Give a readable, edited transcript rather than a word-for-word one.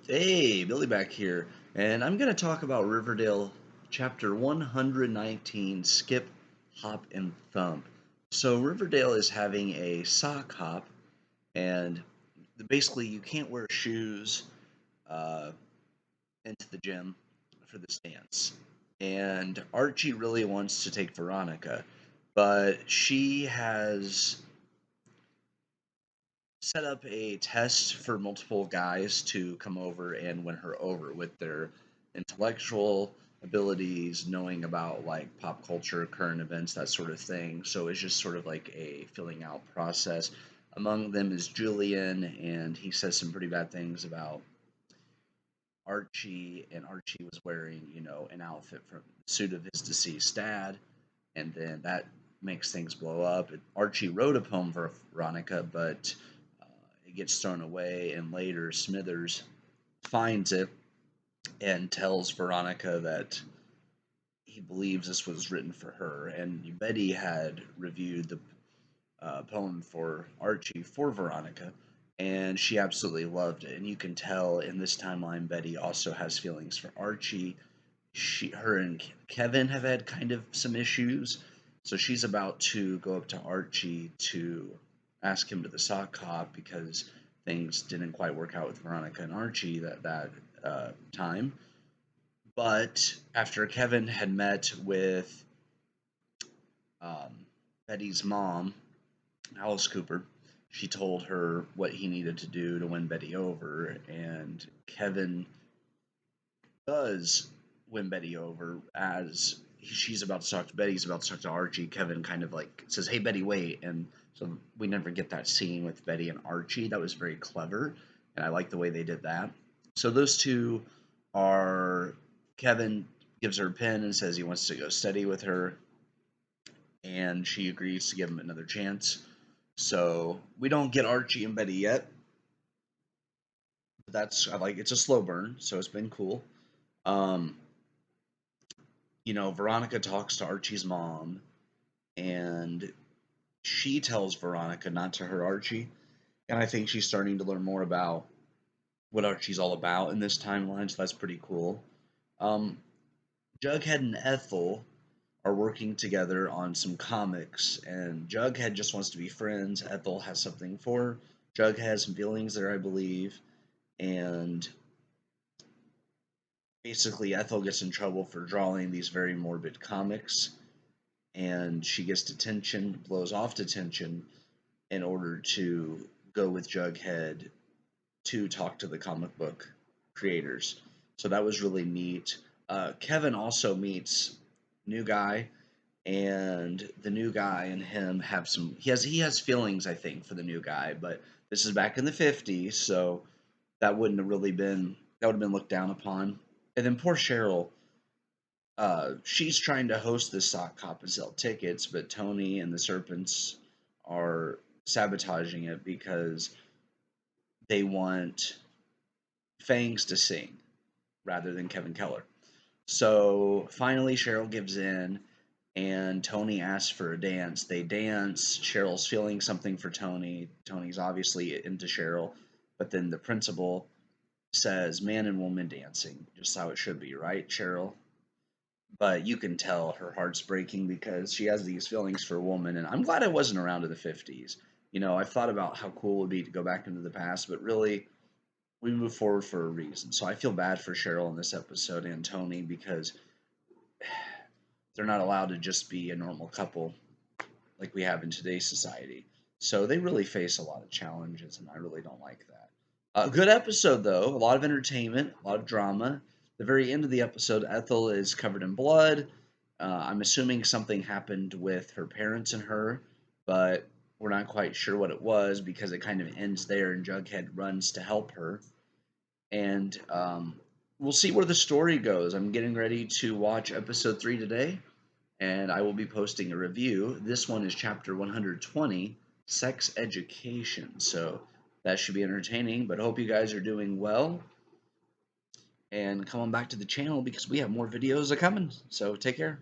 Hey, Billy back here, and I'm going to talk about Riverdale chapter 119, Skip, Hop, and Thump. So, Riverdale is having a sock hop, and basically, you can't wear shoes uh, into the gym for this dance. And Archie really wants to take Veronica, but she has set up a test for multiple guys to come over and win her over with their intellectual abilities, knowing about like pop culture, current events, that sort of thing. So it's just sort of like a filling out process. Among them is Julian, and he says some pretty bad things about Archie, and Archie was wearing, an outfit from the suit of his deceased dad, and then that makes things blow up. Archie wrote a poem for Veronica, but uh, it gets thrown away, and later Smithers finds it and tells Veronica that he believes this was written for her. And Betty had reviewed the poem for Archie for Veronica, and she absolutely loved it. And you can tell in this timeline, Betty also has feelings for Archie. Her and Kevin have had kind of some issues, so she's about to go up to Archie to ask him to the sock hop because things didn't quite work out with Veronica and Archie that time. But after Kevin had met with um, Betty's mom, Alice Cooper, she told her what he needed to do to win Betty over, and Kevin does win Betty over as she's about to talk to Betty, he's about to talk to Archie. Kevin kind of like says, "Hey, Betty, wait," and so we never get that scene with Betty and Archie. That was very clever, and I like the way they did that. So those two are Kevin gives her a pen and says he wants to go study with her, and she agrees to give him another chance. So we don't get Archie and Betty yet. But I like it's a slow burn, so it's been cool. Um, Veronica talks to Archie's mom, and she tells Veronica not to hurt Archie. And I think she's starting to learn more about what Archie's all about in this timeline, so that's pretty cool. Um, Jughead and Ethel are working together on some comics, and Jughead just wants to be friends. Ethel has something for her. Jughead has some feelings there, I believe, and basically Ethel gets in trouble for drawing these very morbid comics, and she gets detention, blows off detention in order to go with Jughead to talk to the comic book creators. So that was really neat. Kevin also meets new guy, and the new guy and him have some. He has feelings, I think, for the new guy, but this is back in the '50s, so that would have been looked down upon. And then poor Cheryl, she's trying to host this sock hop and sell tickets, but Tony and the Serpents are sabotaging it because they want Fangs to sing rather than Kevin Keller. So finally, Cheryl gives in, and Tony asks for a dance. They dance. Cheryl's feeling something for Tony. Tony's obviously into Cheryl, but then the principal says, "Man and woman dancing, just how it should be, right, Cheryl?" But you can tell her heart's breaking because she has these feelings for a woman, and I'm glad I wasn't around in the '50s. I've thought about how cool it would be to go back into the past, but really, we move forward for a reason. So I feel bad for Cheryl in this episode and Tony because they're not allowed to just be a normal couple like we have in today's society. So they really face a lot of challenges, and I really don't like that. A good episode, though. A lot of entertainment, a lot of drama. The very end of the episode, Ethel is covered in blood. I'm assuming something happened with her parents and her, but we're not quite sure what it was because it kind of ends there, and Jughead runs to help her. And we'll see where the story goes. I'm getting ready to watch episode 3 today, and I will be posting a review. This one is chapter 120, Sex Education. So that should be entertaining, but hope you guys are doing well. And come on back to the channel because we have more videos are coming. So take care.